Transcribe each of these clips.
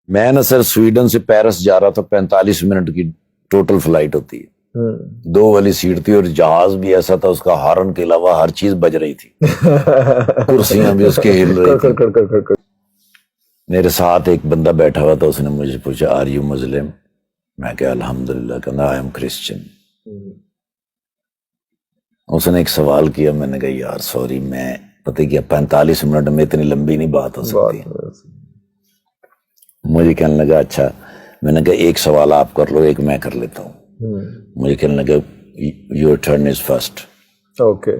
میں نا سر سویڈن سے پیرس جا رہا تھا، 45 منٹ کی ٹوٹل فلائٹ ہوتی ہے، 2 والی سیٹ تھی، اور جہاز بھی ایسا تھا اس کا ہارن کے علاوہ ہر چیز بج رہی تھی، کرسیاں بھی اس کے ہل رہی تھی۔ میرے ساتھ ایک بندہ بیٹھا ہوا تھا، اس نے مجھے پوچھا آر یو مسلم؟ میں کہا الحمدللہ، کہنا آئی ایم کرسچن۔ اس نے ایک سوال کیا، میں نے کہا یار سوری، میں پتہ کیا 45 منٹ میں اتنی لمبی نہیں بات ہو سکتی۔ مجھے کہنے لگا اچھا، میں نے کہا ایک سوال آپ کر لو، ایک میں کر لیتا ہوں۔ مجھے کہنے لگا your turn is first. Okay.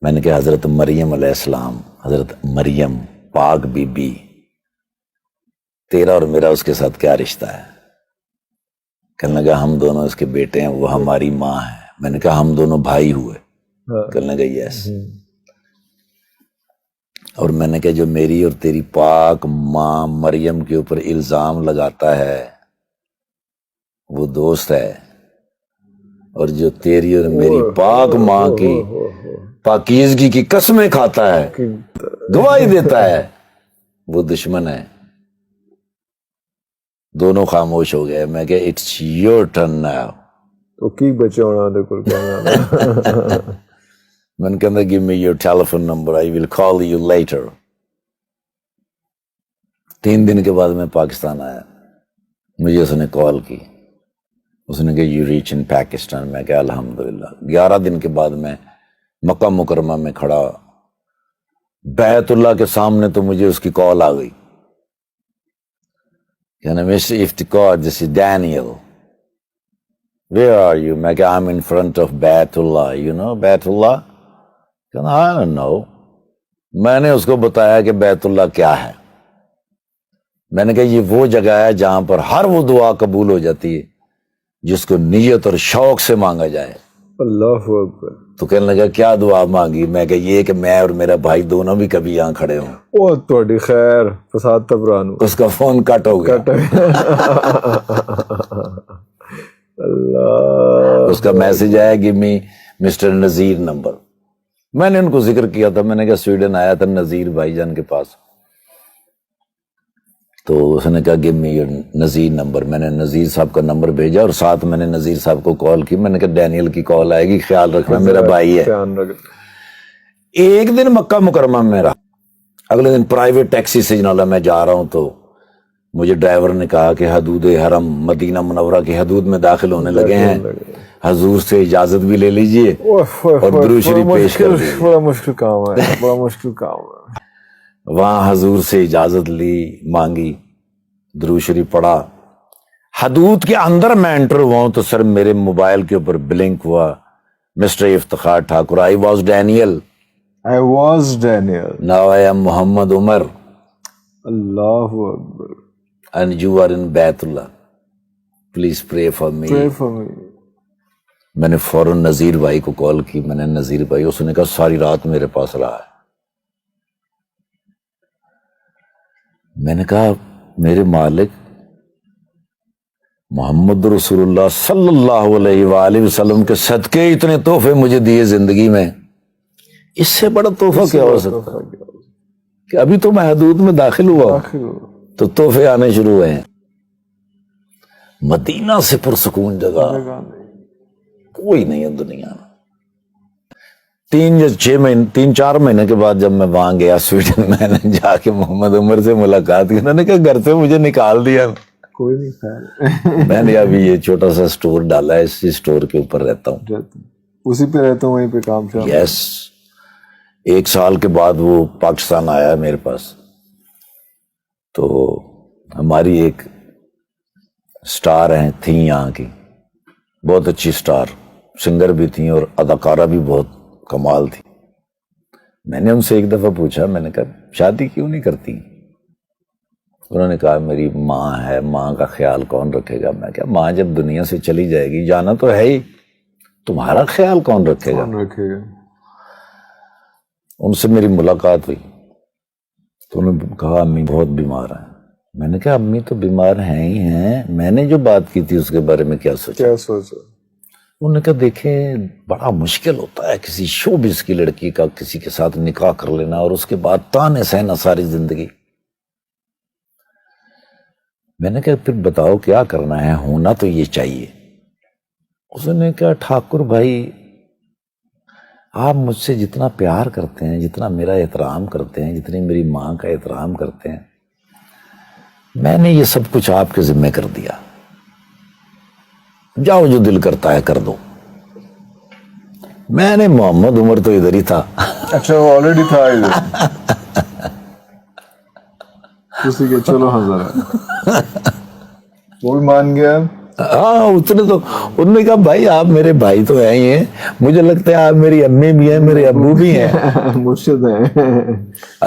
میں نے کہا حضرت مریم علیہ السلام، حضرت مریم پاک بی بی، تیرا اور میرا اس کے ساتھ کیا رشتہ ہے؟ کہنے لگا ہم دونوں اس کے بیٹے ہیں، وہ ہماری ماں ہے۔ میں نے کہا ہم دونوں بھائی ہوئے؟ کہنے لگا یس۔ اور میں نے کہا جو میری اور تیری پاک ماں مریم کے اوپر الزام لگاتا ہے وہ دوست ہے، اور جو تیری اور میری پاک ماں کی پاکیزگی کی قسمیں کھاتا ہے، گواہی دیتا ہے، وہ دشمن ہے۔ دونوں خاموش ہو گئے۔ میں کہا اٹس یور ٹرن ناؤ۔ تو کی بچے ہونا دے کل کہنا۔ میں نے کہا give me your telephone number, I will call you later۔ 3 دن کے بعد میں پاکستان آیا، مجھے اس نے کال کی، اس نے کہا you reach in Pakistan۔ میں کہا الحمدللہ۔ 11 دن کے بعد میں مکہ مکرمہ میں کھڑا بیت اللہ کے سامنے، تو مجھے اس کی کال آ گئی، کہنا mister Iftikhar this is Daniel, where are you؟ میں کہا I'm in front of بیت اللہ، you know بیت اللہ؟ کہنا I don't know۔ میں نے اس کو بتایا کہ بیت اللہ کیا ہے۔ میں نے کہا یہ وہ جگہ ہے جہاں پر ہر وہ دعا قبول ہو جاتی ہے جس کو نیت اور شوق سے مانگا جائے۔ اللہ اکبر۔ تو کہنے لگا کیا دعا مانگی؟ میں کہا یہ کہ میں اور میرا بھائی دونوں بھی کبھی یہاں کھڑے ہوں۔ او تہاڈی خیر، فساد تبرانو۔ اس کا فون کٹ ہو گیا، اللہ۔ اس کا میسج آیا کہ مسٹر نذیر نمبر۔ میں نے ان کو ذکر کیا تھا، میں نے کہا سویڈن آیا تھا نذیر بھائی جان کے پاس، تو اس نے کہا give me your Nazir number. میں نے نذیر صاحب کا نمبر بھیجا، اور ساتھ میں نے نذیر صاحب کو کال کی۔ میں نے کہا ڈینیل کی کال آئے گی، خیال رکھنا، میرا بھائی ہے۔ ایک دن مکہ مکرمہ میں رہا، اگلے دن پرائیویٹ ٹیکسی سے جنالا میں جا رہا ہوں، تو مجھے ڈرائیور نے کہا کہ حدود حرم مدینہ منورہ کی حدود میں داخل ہونے لگے ہیں، حضور سے اجازت بھی لے لیجئے اور درود شریف پیش کر دیجئے۔ بڑا مشکل کام ہے، بڑا مشکل کام ہے۔ وہاں حضور سے اجازت لی، مانگی، درود شریف پڑھا۔ حدود کے اندر میں انٹر ہوا ہوں تو سر میرے موبائل کے اوپر بلنک ہوا، mister Iftikhar Thakur, I was Daniel, now I am Muhammad Umar اللہ اکبر۔ and you are in بیت اللہ, please pray for me۔ میں نے فوراً نذیر بھائی کو کال کی، میں نے نذیر بھائی، اس نے کہا ساری رات میرے پاس رہا ہے۔ میں نے کہا میرے مالک محمد رسول اللہ صلی اللہ علیہ وآلہ وسلم کے صدقے اتنے تحفے مجھے دیے زندگی میں، اس سے بڑا تحفہ کیا ہو سکتا کہ ابھی تو میں حدود میں داخل ہوا تو تحفے آنے شروع ہوئے ہیں۔ مدینہ سے پرسکون جگہ کوئی نہیں ہے دنیا میں۔ 3-4 مہینے کے بعد جب میں وہاں گیا سویڈن، میں نے جا کے محمد عمر سے ملاقات کی، انہوں نے کہا گھر سے مجھے نکال دیا۔ کوئی نہیں خیر، میں نے ابھی یہ چھوٹا سا سٹور ڈالا ہے، اسی سٹور کے اوپر رہتا ہوں، اسی پہ رہتا ہوں، وہیں پہ کام شام۔ یس۔ 1 سال کے بعد وہ پاکستان آیا میرے پاس، تو ہماری ایک سٹار ہیں تھیں یہاں کی، بہت اچھی سٹار، سنگر بھی تھیں اور اداکارہ بھی بہت کمال تھی۔ میں نے ان سے ایک دفعہ پوچھا، میں نے کہا شادی کیوں نہیں کرتی؟ انہوں نے کہا میری ماں ہے، ماں کا خیال کون رکھے گا؟ میں کہا ماں جب دنیا سے چلی جائے گی، جانا تو ہے ہی، تمہارا خیال کون رکھے گا؟ ان سے میری ملاقات ہوئی تو انہوں نے کہا امی بہت بیمار ہیں۔ میں نے کہا امی تو بیمار ہیں ہی ہیں، میں نے جو بات کی تھی اس کے بارے میں کیا سوچا؟ انہوں نے کہا دیکھیں بڑا مشکل ہوتا ہے کسی شوبز کی لڑکی کا کسی کے ساتھ نکاح کر لینا اور اس کے بعد تانے سہنا ساری زندگی۔ میں نے کہا پھر بتاؤ کیا کرنا ہے, ہونا تو یہ چاہیے. اس نے کہا ٹھاکر بھائی آپ مجھ سے جتنا پیار کرتے ہیں, جتنا میرا احترام کرتے ہیں, جتنی میری ماں کا احترام کرتے ہیں, میں نے یہ سب کچھ آپ کے ذمہ کر دیا, جاؤ جو دل کرتا ہے کر دو. میں نے محمد عمر تو ادھر ہی تھا. اچھا وہ آلریڈی تھا ادھر, اسی کے چلو حضرت وہ بھی مان گیا. ہاں اتنے تو انہوں نے کہا بھائی آپ میرے بھائی تو ہیں ہی ہیں, مجھے لگتا ہے آپ میری امی بھی ہیں, میرے ابو بھی ہیں. مرشد ہیں.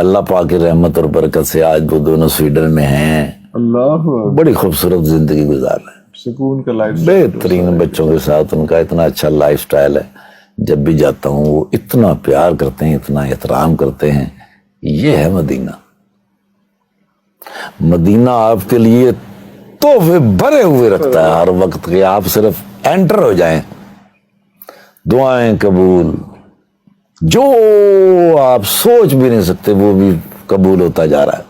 اللہ پاک کی رحمت اور برکت سے آج وہ دونوں سویڈن میں ہیں, اللہ بڑی خوبصورت زندگی گزار رہے ہیں, سکون کا لائف, بہترین بچوں کے ساتھ. ان کا اتنا اچھا لائف سٹائل ہے, جب بھی جاتا ہوں وہ اتنا پیار کرتے ہیں, اتنا احترام کرتے ہیں. یہ ہے مدینہ. مدینہ آپ کے لیے تحفے بھرے ہوئے رکھتا ہے ہر وقت کہ آپ صرف انٹر ہو جائیں, دعائیں قبول, جو آپ سوچ بھی نہیں سکتے وہ بھی قبول ہوتا جا رہا ہے.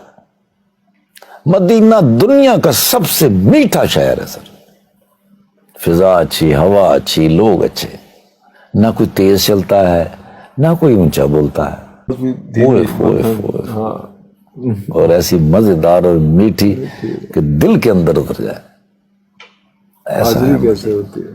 مدینہ دنیا کا سب سے میٹھا شہر ہے سر. فضا اچھی, ہوا اچھی, لوگ اچھے, نہ کوئی تیز چلتا ہے نہ کوئی اونچا بولتا ہے. ہاں اور ایسی مزیدار اور میٹھی کہ دل کے اندر اتر جائے. ایسا حاضری کیسے ہوتی ہے.